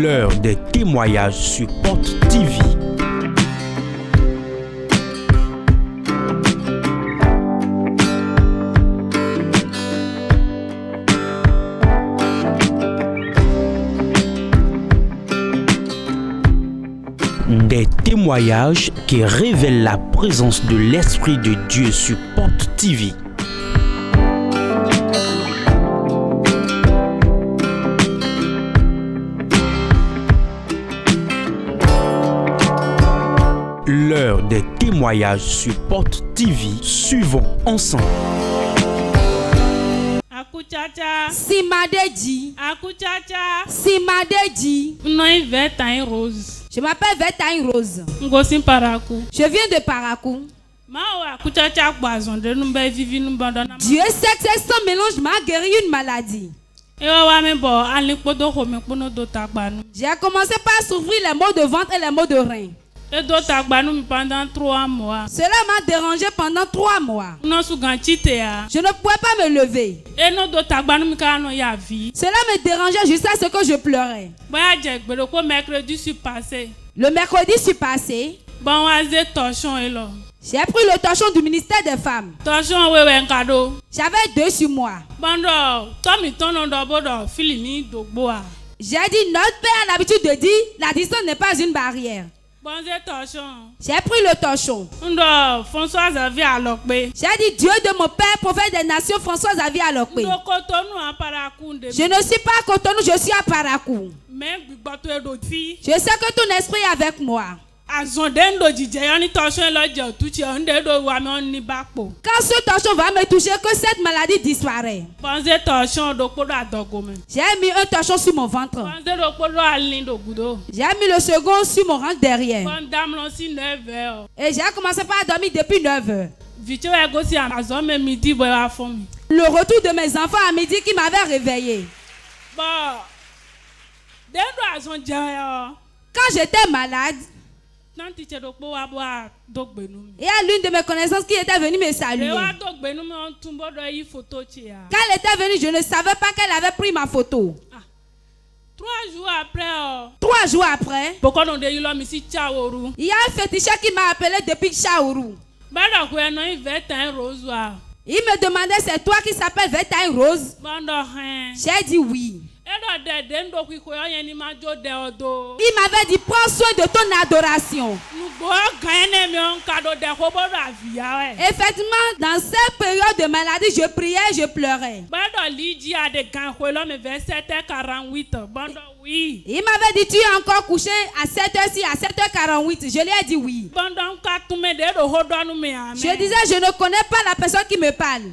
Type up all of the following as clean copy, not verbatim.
L'heure des témoignages sur Porte TV. Des témoignages qui révèlent la présence de l'Esprit de Dieu sur Porte TV. L'heure des témoignages sur Porte TV. Suivons ensemble. Akuchacha. Simadeji. Akuchacha. Simadeji. Noi Vertain Rose. Je m'appelle Vertain Rose. Ngosin Parakou. Je viens de Parakou. Mawa akuchacha boison de nous vivi nous bandana. Dieu sait que ce mélange m'a guéri une maladie. Ewa wa me bo ali podo ho me pono do tagbanu. J'ai commencé par souffrir les maux de ventre et les maux de rein. Et do tagbanu pendant 3 mois. Cela m'a dérangé pendant 3 mois. No su ganchitea. Je ne pouvais pas me lever. Et no do tagbanu mi ka no ya vie. Cela me dérangeait jusqu'à ce que je pleurais. Boya jegbero ko mercredi suis passé. Le mercredi suis passé. Bon waze torchon elo. J'ai pris le torchon du ministère des femmes. Torchon wewe nkado. J'avais 2 sur moi. Bando, Tommy tono do bodo filini dogboa. J'ai dit, notre père a l'habitude de dire, la distance n'est pas une barrière. Bonze torchon. J'ai pris le torchon. Ndo François Xavier Alokbe. J'ai dit, Dieu de mon père, prophète des nations, François Xavier Alokbe. Ndo Cotonou à Parakou. Je ne suis pas à Cotonou, je suis à Parakou. Mais Bigoto Edo fi. Je sais que ton esprit est avec moi. Azondendo djije yani torchon lo je tuchi onde do wa me oni bakpo. Quand ce torchon va me toucher, que cette maladie disparaît. Bonze torchon do podo adogome. J'ai mis un torchon sur mon ventre. Bonze do podo alindo gudo. J'ai mis le second sur mon ventre derrière. Bon dame lo si 9h. Et j'ai commencé par dormir depuis 9h. Vite ouais go si Amazon me midi boy wa fomi. Le retour de mes enfants à midi qui m'avait réveillé. Bon. Dendo azonja. Quand j'étais malade, il y a l'une de mes connaissances qui était venue me saluer. Quand elle était venue, je ne savais pas qu'elle avait pris ma photo. 3 jours après, 3 jours après, il y a un féticheur qui m'a appelé depuis Chaourou. Il me demandait, c'est toi qui s'appelle Vertain Rose? J'ai dit oui. Il m'avait dit, prends soin de ton adoration. Effectivement, dans cette période de maladie, je priais, je pleurais. Il m'avait dit, tu es encore couché à 7h ci, à 7h48. Je lui ai dit oui. Je disais, je ne connais pas la personne qui me parle. Il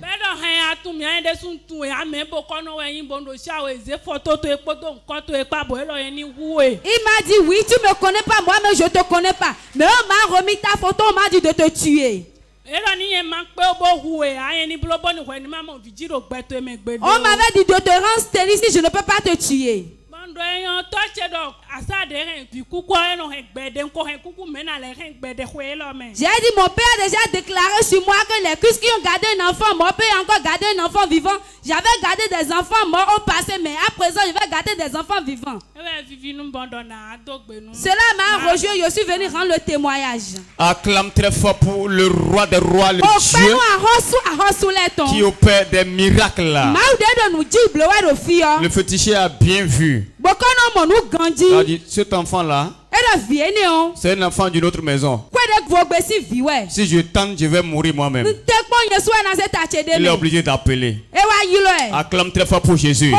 m'a dit, oui, tu ne me connais pas, moi, mais je ne te connais pas. Mais on m'a remis ta photo, on m'a dit de te tuer. On m'avait dit de te rendre stérile si je ne peux pas te tuer. J'ai dit, mon père a déjà déclaré sur moi que les Christ qui ont gardé un enfant mort peuvent encore garder un enfant vivant. J'avais gardé des enfants morts au passé, mais à présent, je vais garder des enfants vivants. Cela m'a rejoint, je suis venu rendre le témoignage. Acclame très fort pour le roi des rois, le Dieu qui opère des miracles. Le féticheur a bien vu. Cet enfant-là, c'est un enfant d'une autre maison. Si je tente, je vais mourir moi-même. Il est obligé d'appeler. Acclame très fort pour Jésus.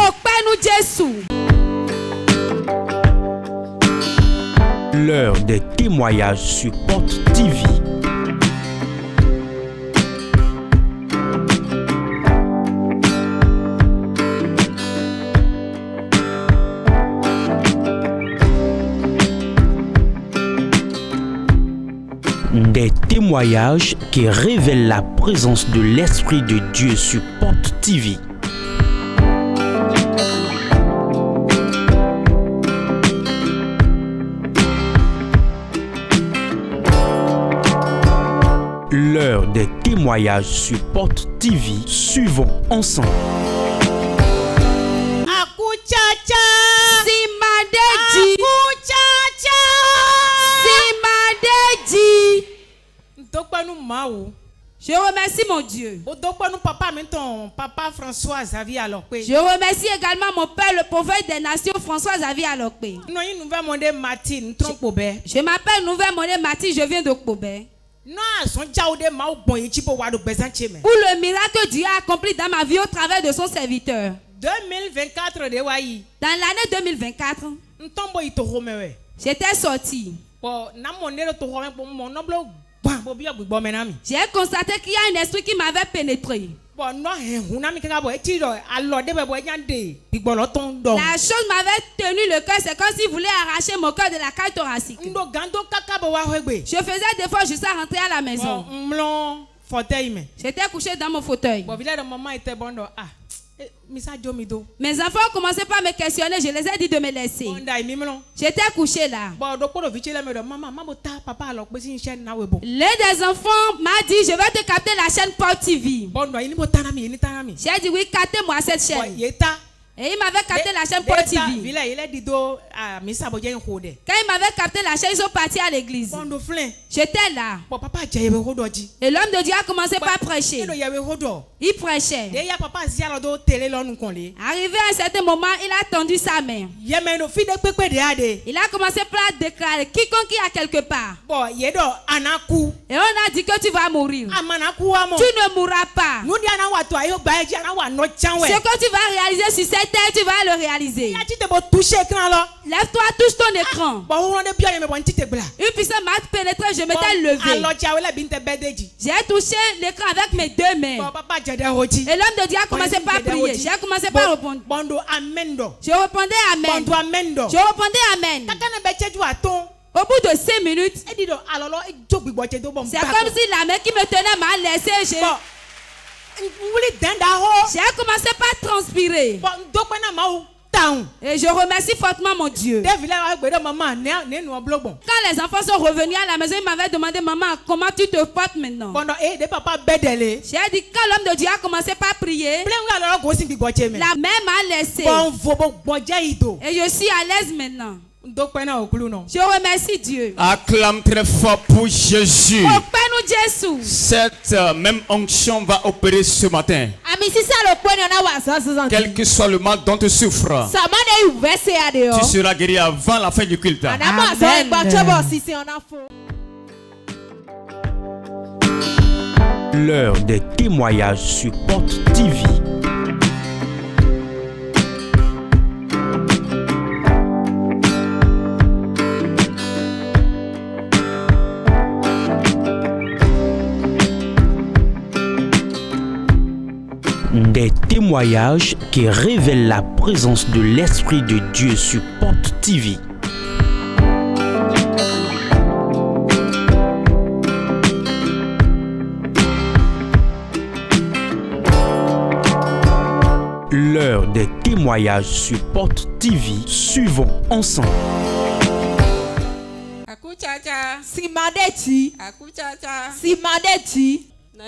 L'heure des témoignages sur Porte TV. Des témoignages qui révèlent la présence de l'Esprit de Dieu sur Porte TV. L'heure des témoignages sur Porte TV. Suivons ensemble. Simadeji. Je remercie mon Dieu. Je remercie également mon père, le prophète des nations, François Xavier Alokpe. Je m'appelle Nouvelle Monnaie Martine, je viens de Kobé. Où le miracle Dieu a accompli dans ma vie au travers de son serviteur. 2024 Dans l'année 2024, j'étais sorti. J'ai constaté qu'il y a un esprit qui m'avait pénétré. La chose m'avait tenu le cœur, c'est comme s'il voulait arracher mon cœur de la cage thoracique. Je faisais des fois jusqu'à rentrer à la maison. J'étais couché dans mon fauteuil. Mes enfants commençaient par me questionner, je les ai dit de me laisser. J'étais couché là. L'un des enfants m'a dit, je vais te capter la chaîne Port TV. J'ai dit oui, captez-moi cette chaîne. Et il m'avait capté la chaîne Port TV. Quand il m'avait capté la chaîne, ils sont partis à l'église. J'étais là. Et l'homme de Dieu a commencé par prêcher. Il prêchait. Arrivé à un certain moment, il a tendu sa main. Il a commencé par déclarer, quiconque qui est quelque part. Et on a dit que tu vas mourir. Tu ne mourras pas. Ce que tu vas réaliser sur cette terre, tu vas le réaliser. Lève-toi, touche ton écran. Une puissance m'a pénétré, je m'étais levé. J'ai touché l'écran avec mes deux mains. Et l'homme de Dieu a commencé par prier. J'ai commencé par répondre. Je répondais amen. Je répondais amen. Au bout de 5 minutes, c'est comme si la main qui me tenait m'a laissé. J'ai commencé par transpirer. Et je remercie fortement mon Dieu. Quand les enfants sont revenus à la maison, ils m'avaient demandé, maman, comment tu te portes maintenant? J'ai dit, quand l'homme de Dieu a commencé par prier, la main m'a laissé. Et je suis à l'aise maintenant. Je remercie Dieu. Acclame très fort pour Jésus. Cette même onction va opérer ce matin. Quel que soit le mal dont tu souffres, tu seras guéri avant la fin du culte. L'heure des témoignages sur Porte TV. Des témoignages qui révèlent la présence de l'Esprit de Dieu sur Porte TV. L'heure des témoignages sur Porte TV. Suivons ensemble. On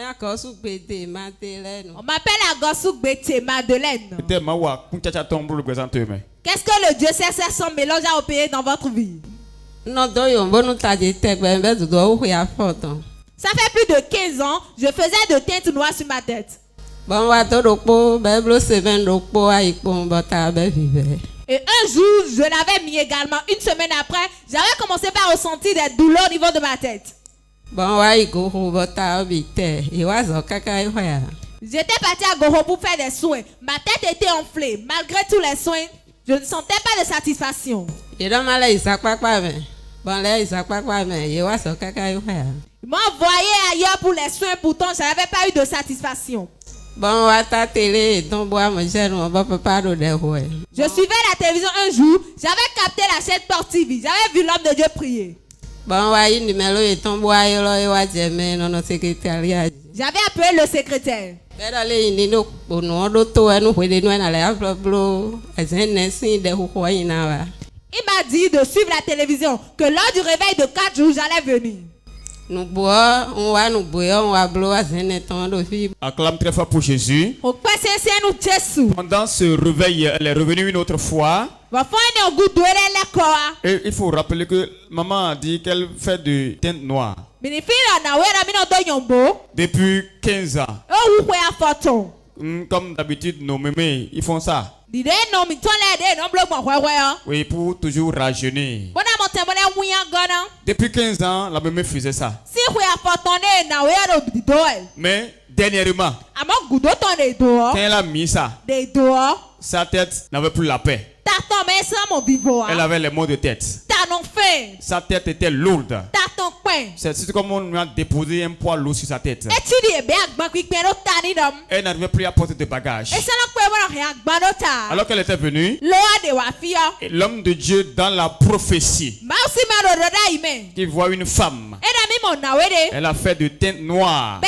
m'appelle Agosu Gbete Madeleine. Qu'est-ce que le Dieu sans mélange a opéré dans votre vie? Ça fait plus de 15 ans, je faisais de teintes noires sur ma tête. Et un jour, je l'avais mis également. Une semaine après, j'avais commencé par ressentir des douleurs au niveau de ma tête. J'étais parti à Goro pour faire des soins. Ma tête était enflée. Malgré tous les soins, je ne sentais pas de satisfaction. Ils m'ont envoyé ailleurs pour les soins, pourtant je n'avais pas eu de satisfaction. Je suivais la télévision un jour, j'avais capté la chaîne Port TV, j'avais vu l'homme de Dieu prier. J'avais appelé le secrétaire. Il m'a dit de suivre la télévision, que lors du réveil de 4 jours, j'allais venir. Acclame très fort pour Jésus. Pendant ce réveil, elle est revenue une autre fois. Et il faut rappeler que maman a dit qu'elle fait de teinte noire. Depuis 15 ans. Comme d'habitude, nos mémés, ils font ça. Oui, pour toujours rajeunir. Depuis 15 ans, la mémé faisait ça. Mais dernièrement, quand elle a mis ça, sa tête n'avait plus la paix. Elle avait les maux de tête. Sa tête était lourde. C'est comme on a déposé un poids lourd sur sa tête. Elle n'arrivait plus à porter de bagages. Alors qu'elle était venue, l'homme de Dieu dans la prophétie, qui voit une femme, elle a fait de teinte noire.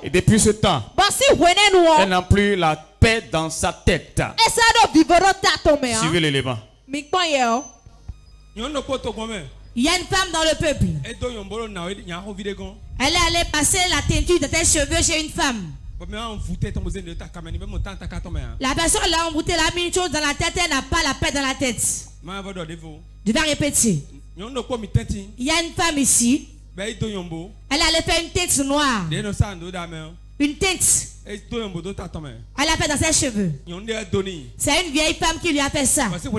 Et depuis ce temps, elle n'a plus la paix dans sa tête. Suivez l'élément. Il y a une femme dans le peuple. Elle est allée passer la teinture de tes cheveux chez une femme. La personne l'a embouté, elle a mis une chose dans la tête, elle n'a pas la paix dans la tête. Je vais répéter. Il y a une femme ici. Elle allait faire une teinte noire. Une teinte. Elle a fait dans ses cheveux. C'est une vieille femme qui lui a fait ça. Depuis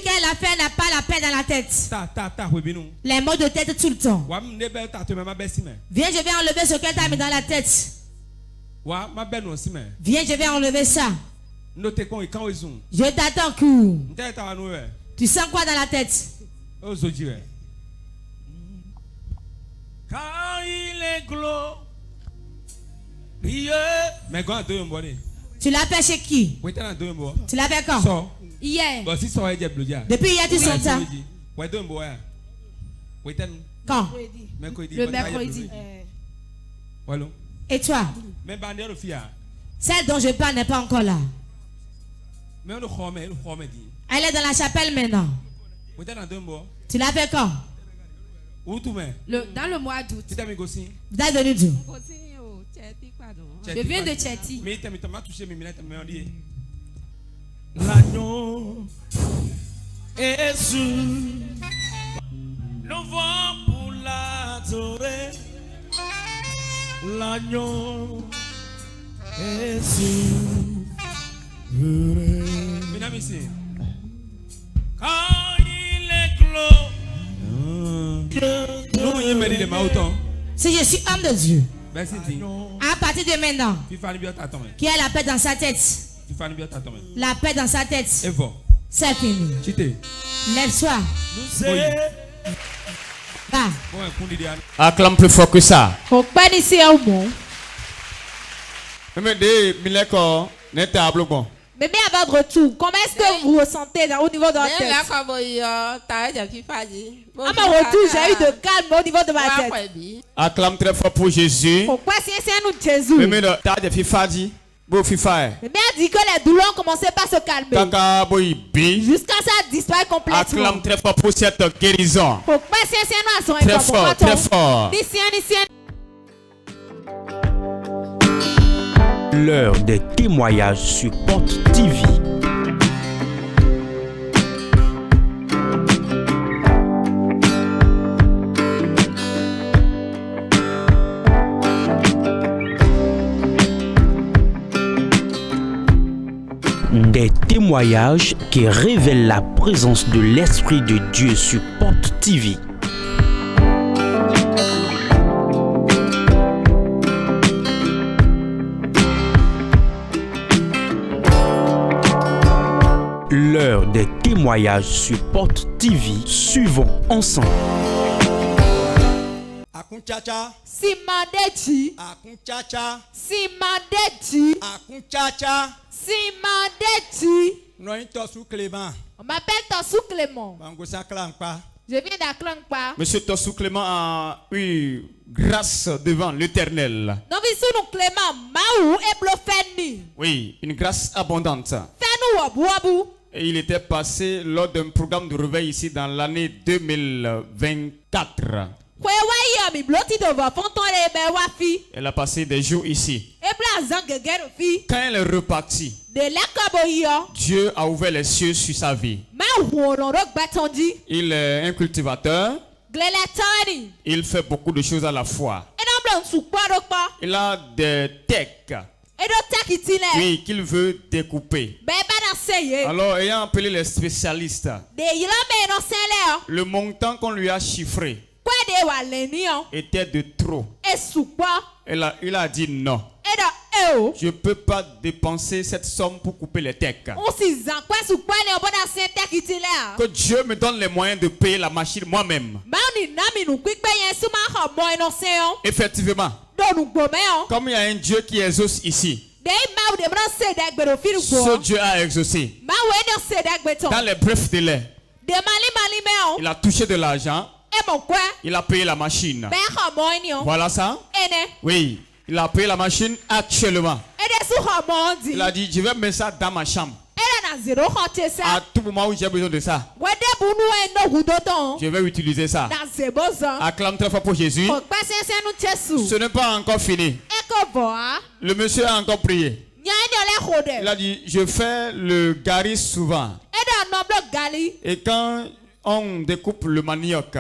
qu'elle a fait, elle n'a pas la paix dans la tête. Les maux de tête tout le temps. Viens, je vais enlever ce qu'elle t'a mis dans la tête. Viens, je vais enlever ça. Je t'attends, court. Tu sens quoi dans la tête? Car il est glorieux. Tu l'as fait chez qui? Tu l'as fait quand? Hier. Depuis hier, tu sens ça? Quand? Le mercredi. Et toi? Celle dont je parle n'est pas encore là. Elle est dans la chapelle maintenant. Tu l'as fait quand? Dans le mois d'août. Vous êtes venu d'où? Je viens de Tcheti. L'agneau est sur. Nous vont pour l'adorer. L'agneau est sur. Mesdames et messieurs, quand il est clos. Si je suis homme de Dieu, à partir de maintenant, qui a la paix dans sa tête, la paix dans sa tête, c'est fini. Lève-toi. Va. Acclame plus fort que ça. Mais bien à votre retour, comment est-ce que vous ressentez au niveau de votre tête? À mon retour, j'ai eu de calme au niveau de ma tête. Acclame très fort pour Jésus. Pourquoi c'est nous Jésus? Mais t'as des fifaji. Mais bien dit que les douleurs commençaient pas à se calmer. Jusqu'à ça disparaît complètement. Acclame très fort pour cette guérison. Pourquoi c'est nous à très fort, très fort. L'heure des témoignages sur Porte TV. Des témoignages qui révèlent la présence de l'Esprit de Dieu sur Porte TV. L'heure des témoignages sur Porte TV. Suivons ensemble. Akunchacha. Simandechi. Akunchacha. Simandechi. Akunchacha. Simandechi. Tossou Clément. On m'appelle Tossou Clément. Je viens d'Aklankpa. Monsieur Tossou Clément a eu grâce devant l'Éternel. Oui, une grâce abondante. Et il était passé lors d'un programme de réveil ici dans l'année 2024. Elle a passé des jours ici. Quand elle est repartie, Dieu a ouvert les cieux sur sa vie. Il est un cultivateur. Il fait beaucoup de choses à la fois. Il a des techs. Oui, qu'il veut découper. Alors, ayant appelé les spécialistes, le montant qu'on lui a chiffré était de trop. Il a dit non. Je ne peux pas dépenser cette somme pour couper les techs. Que Dieu me donne les moyens de payer la machine moi-même. Effectivement, comme il y a un Dieu qui exauce ici, ce Dieu a exaucé. Dans les brefs délais, il a touché de l'argent. Il a payé la machine. Voilà ça? Oui. Il a payé la machine actuellement. Il a dit, je vais mettre ça dans ma chambre. À tout moment où j'ai besoin de ça, je vais utiliser ça. Acclame très fort pour Jésus. Ce n'est pas encore fini. Le monsieur a encore prié. Il a dit, je fais le gari souvent. Et quand on découpe le manioc,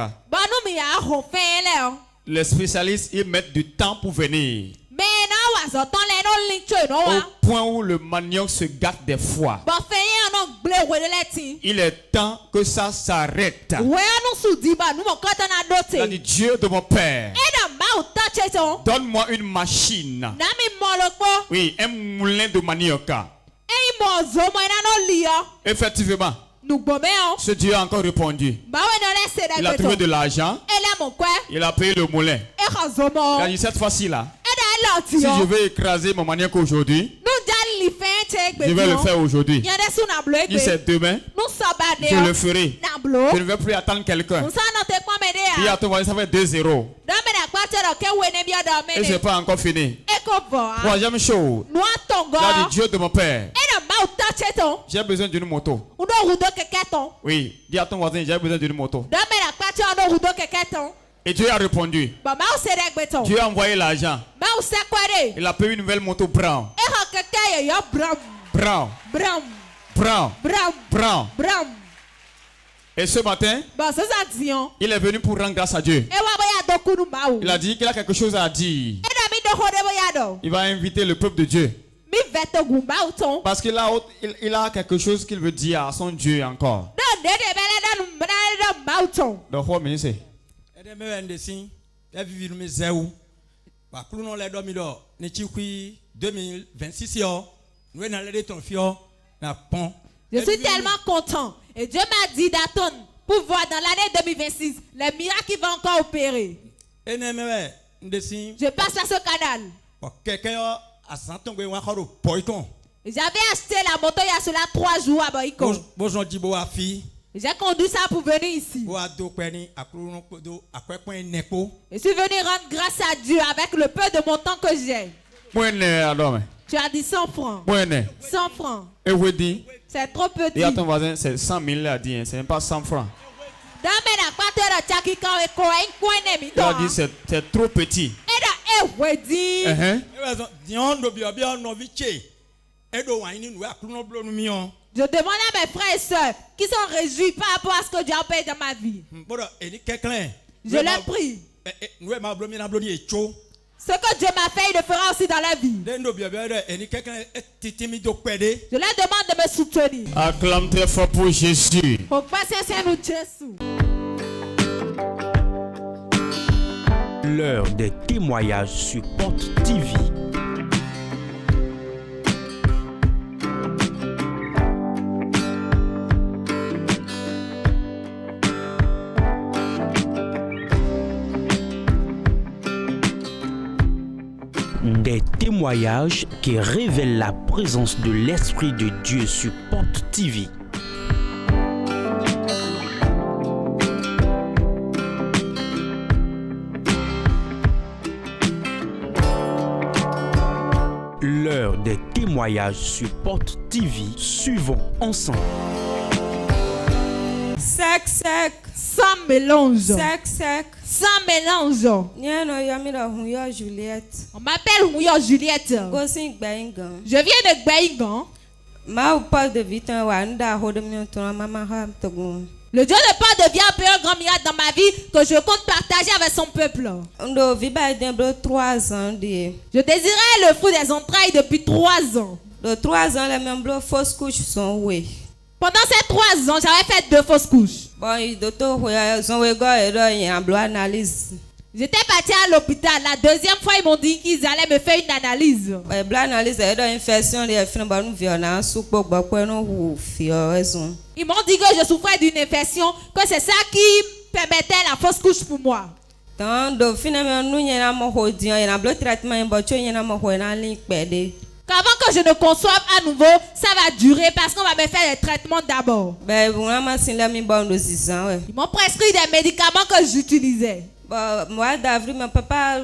les spécialistes, ils mettent du temps pour venir. Au point où le manioc se gâte des fois. Il est temps que ça s'arrête. Il a dit, Dieu de mon Père, donne-moi une machine. Oui, un moulin de manioc. Effectivement, ce Dieu a encore répondu. Il a trouvé de l'argent. Il a payé le moulin. Il a dit, cette fois-ci là, si je veux écraser mon manioc aujourd'hui, je vais le faire aujourd'hui. Il sait demain, je le ferai. Je ne vais plus attendre quelqu'un. Puis à ton voisin, ça fait 2-0. Et je n'ai pas encore fini. Troisième chose, il a dit, Dieu de mon Père, j'ai besoin d'une moto. Oui, dis à ton voisin, j'ai besoin d'une moto. Et Dieu a répondu. Dieu a envoyé l'argent. Il a payé une nouvelle moto brown. Brown. Et ce matin, il est venu pour rendre grâce à Dieu. Il a dit qu'il a quelque chose à dire. Il va inviter le peuple de Dieu. Parce qu'il a quelque chose qu'il veut dire à son Dieu encore. Donc, quoi, ministre? Je suis tellement content. Et Dieu m'a dit d'attendre pour voir dans l'année 2026 les miracles qui vont encore opérer. Je passe à ce canal. J'avais acheté la moto il y a cela 3 jours à Boïko. J'ai conduit ça pour venir ici. Je suis venu rendre grâce à Dieu avec le peu de montant que j'ai. Tu as dit 100 francs. 100 francs. C'est trop petit. Et à ton voisin, c'est 100 000 à dire, c'est même pas 100 francs. Il a dit c'est trop petit. Je demande à mes frères et sœurs qui sont réjouis par rapport à ce que Dieu a fait dans ma vie. Je leur prie. Ce que Dieu m'a fait, il le fera aussi dans la vie. Je leur demande de me soutenir. Acclame très fort pour Jésus. L'heure des témoignages sur Porte TV. Des témoignages qui révèlent la présence de l'Esprit de Dieu sur Porte TV. L'heure des témoignages sur Porte TV. Suivons ensemble. Sec. Sans mélange. Sec. Sans mélange. On m'appelle Juliette. Je viens de Gbaïngan. Le Dieu de Paul devient un peu un grand miracle dans ma vie que je compte partager avec son peuple. Je désirais le fruit des entrailles depuis 3 ans. De 3 ans, les mêmes fausses couches sont oui. Pendant ces 3 ans, j'avais fait 2 fausses couches. J'étais partie à l'hôpital. La deuxième fois, ils m'ont dit qu'ils allaient me faire une analyse. Ils m'ont dit que je souffrais d'une infection, que c'est ça qui permettait la fausse couche pour moi. Qu'avant que je ne conçoive à nouveau, ça va durer parce qu'on va me faire des traitements d'abord. Ils m'ont prescrit des médicaments que j'utilisais. Moi d'avril mon papa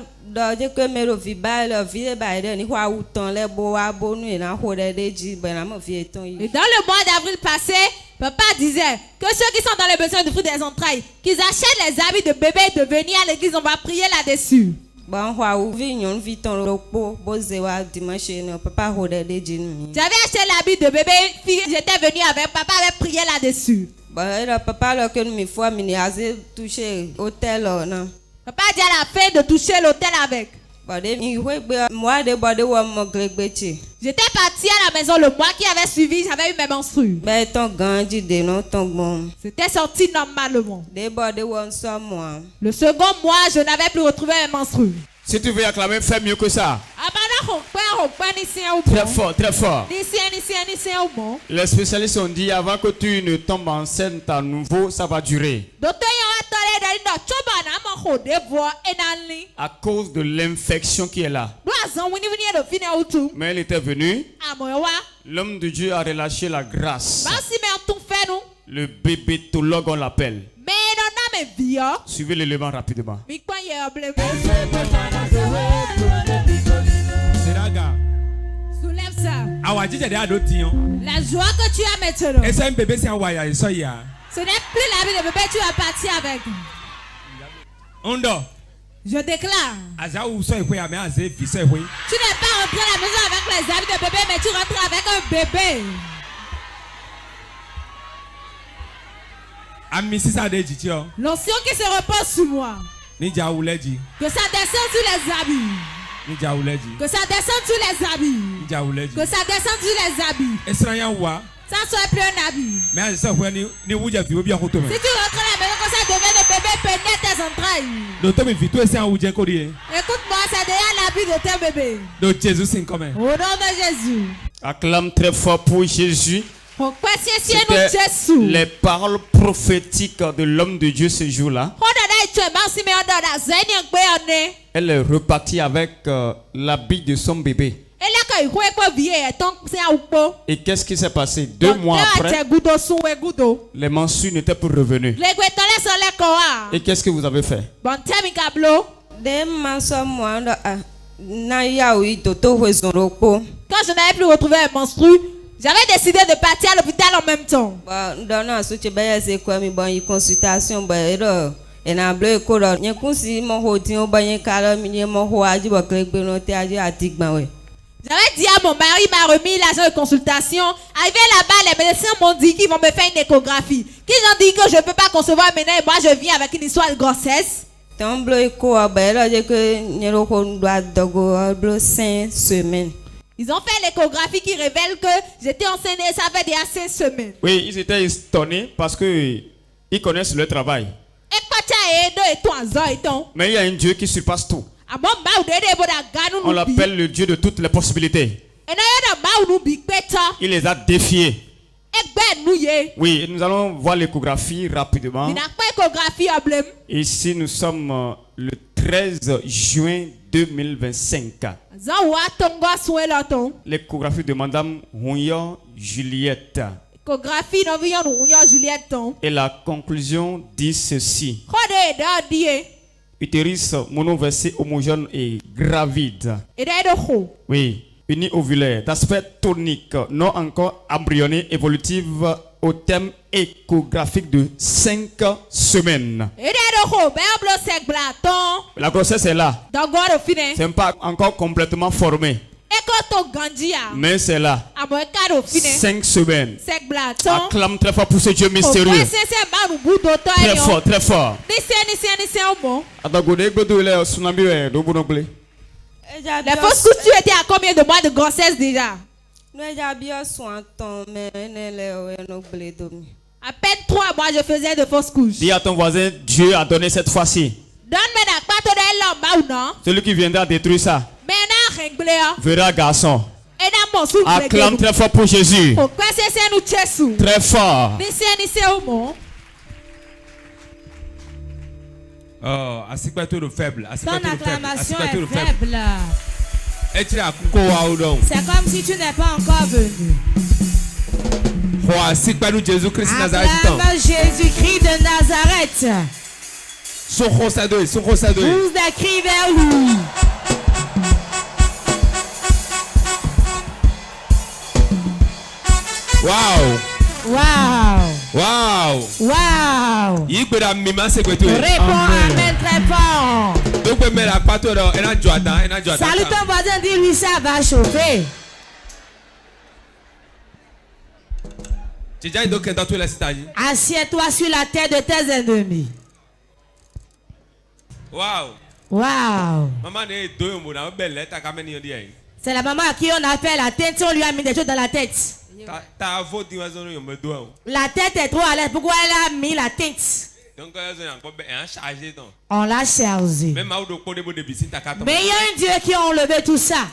dit que mes vibales vie baïden ni quoi autant les bois bonu et na hode de ji ben na vie ton. Et dans le mois d'avril passé, papa disait que ceux qui sont dans les besoins du fruit des entrailles, qu'ils achètent les habits de bébé et de venir à l'église, on va prier là-dessus. Bon quoi ou vie non vie ton repos bozewa dimanche no papa hode de ji. J'avais acheté l'habit de bébé, j'étais venu avec papa avait prié là-dessus. Papa là que nous fois mini assez touché hôtel non. Papa dit à la fin de toucher l'hôtel avec. J'étais partie à la maison le mois qui avait suivi, j'avais eu mes menstrues. C'était sorti normalement. Le second mois, je n'avais plus retrouvé mes menstrues. Si tu veux acclamer, fais mieux que ça. Très fort, très fort. Les spécialistes ont dit avant que tu ne tombes enceinte à nouveau, ça va durer. À cause de l'infection qui est là. Mais elle était venue. L'homme de Dieu a relâché la grâce. Le bébétologue, on l'appelle. Suivez l'élément rapidement. Soulève ça. La joie que tu as maintenant. Ce n'est plus la vie de bébé, tu vas partir avec. Je déclare. Tu n'es pas rentré à la maison avec les habits de bébé, mais tu rentres avec un bébé. L'onction qui se repose sur moi. Que ça descende sur les habits. Que ça descende sur les habits. Que ça descende sur les habits. Ça soit plus un habit. Si tu rentres à la maison, que ça devient le bébé pénètre tes entrailles. Écoute-moi, c'est déjà l'habit de tes bébés. Au nom de Jésus. Acclame très fort pour Jésus. C'était les paroles prophétiques de l'homme de Dieu ce jour-là. Elle est repartie avec l'habit de son bébé. Et qu'est-ce qui s'est passé? 2 mois après, les menstrues n'étaient plus revenues. Et qu'est-ce que vous avez fait? Quand je n'avais plus retrouvé les menstrues, j'avais décidé de partir à l'hôpital en même temps. J'avais dit à mon mari, il m'a remis l'argent de consultation. Arrivé là-bas, les médecins m'ont dit qu'ils vont me faire une échographie. Qu'ils ont dit que je ne peux pas concevoir maintenant et moi je viens avec une histoire de grossesse. Ils ont fait l'échographie qui révèle que j'étais enceinte et ça fait déjà 5 semaines. Oui, ils étaient étonnés parce qu'ils connaissent le travail. Mais il y a un Dieu qui surpasse tout. On l'appelle le Dieu de toutes les possibilités. Il les a défiés. Oui, nous allons voir l'échographie rapidement. Ici, nous sommes le 13 juin 2025. L'échographie de Madame Rouillon Juliette. Et la conclusion dit ceci. Utérus monoversé homogène et gravide. Oui, uniovulaire, d'aspect tonique, non encore embryonné, évolutive au thème échographique de 5 semaines. La grossesse est là. C'est pas encore complètement formé. Mais c'est là. 5 semaines. Acclame très fort pour ce Dieu mystérieux. Très fort, très fort. Les fausses coutures étaient à combien de mois de grossesse déjà? À peine 3 mois, je faisais de fausses couches. Dis à ton voisin, Dieu a donné cette fois-ci. Celui qui viendra détruire ça verra garçon. Acclame très fort pour Jésus. Très fort. Oh, aspecte de faible. Ton acclamation est faible. C'est comme si tu n'es pas encore venu. Acclame Jésus-Christ de Nazareth. Pousse des cris vers lui. Wow. Réponds amen très fort. Salut ton voisin, dis-lui ça va chauffer. Assieds-toi sur la tête de tes ennemis. C'est la maman à qui on a fait la tête, on lui a mis des choses dans la tête. La tête est trop à l'aise. Pourquoi elle a mis la tête? On l'a chargé. Mais il y a un Dieu qui a enlevé tout ça.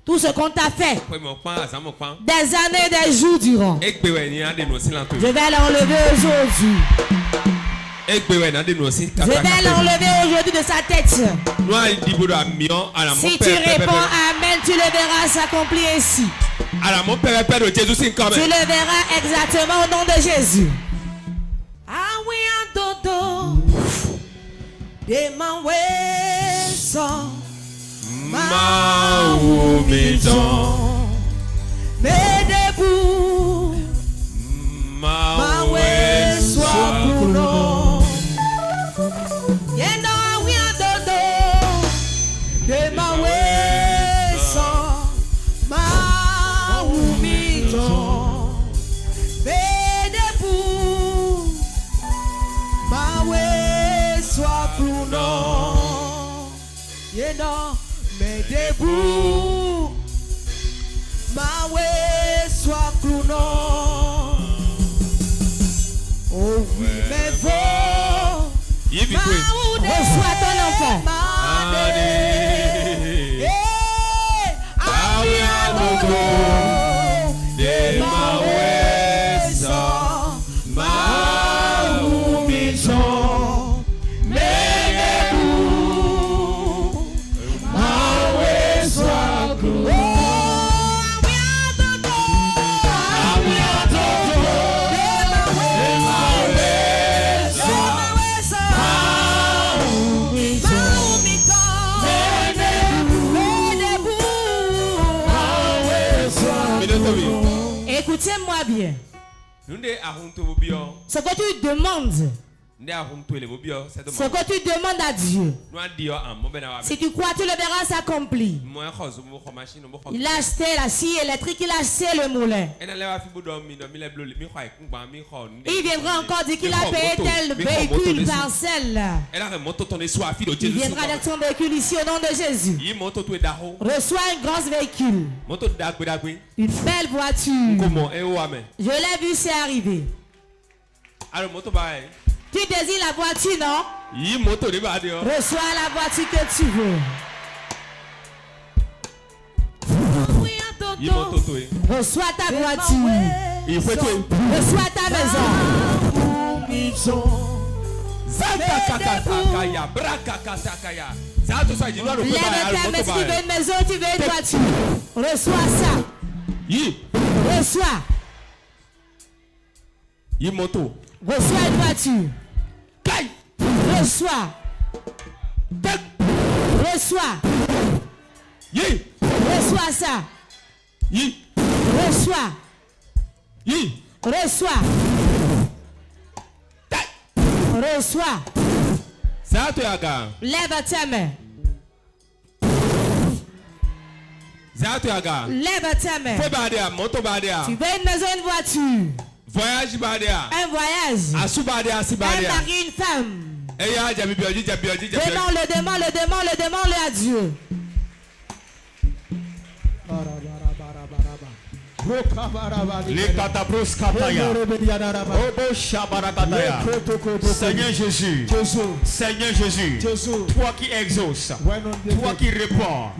Tout ce qu'on t'a fait. Des années, des jours durant. Je vais l'enlever aujourd'hui. Je vais l'enlever aujourd'hui de sa tête. Si tu réponds amen, tu le verras s'accomplir ici. Tu le verras exactement au nom de Jésus. Ah oui, un dodo. Des mais debout. Soit pour nous. Mais debout, ma way soit clounon. Oh oui, mais bon, reçois ton enfant. Écoutez-moi bien. Ce que tu demandes, ce que tu demandes à Dieu, si tu crois, tu le verras s'accomplir. Il a acheté la scie électrique, il a acheté le moulin. Il viendra encore dire qu'il a payé tel véhicule parcelle. Il viendra avec son véhicule ici au nom de Jésus. Reçois un grand véhicule. Une belle voiture. Je l'ai vu, c'est arrivé. Tu désires la voiture, non? Reçois la voiture que tu veux. Reçois ta voiture. Reçois ta maison. Lève ta main si tu veux une maison, tu veux une voiture. Reçois ça. Reçois. Reçois une voiture. Reçois. Reçois. Reçois ça. Reçois. Reçois. Reçois. Lève ta main. Lève ta main. Tu veux une maison, une voiture. Voyage un voyage. Un mari, une femme. Demande-le à Dieu. Seigneur Jésus, Seigneur Jésus, toi qui exauces, toi qui réponds,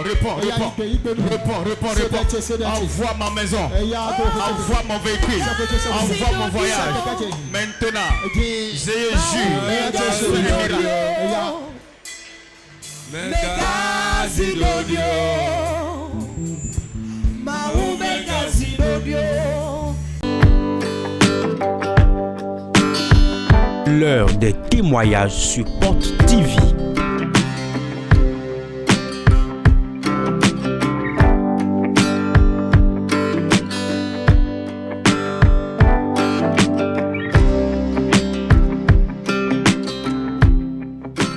réponds. Envoie ma maison, envoie mon véhicule, envoie mon voyage. Maintenant, Jésus, L'heure des témoignages sur Porte TV.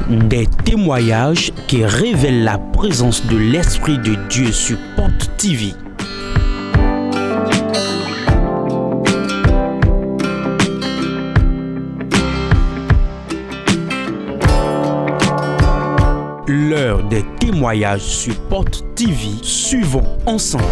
Des témoignages qui révèlent la présence de l'Esprit de Dieu sur Porte TV. L'heure des témoignages sur Porte TV. Suivons ensemble.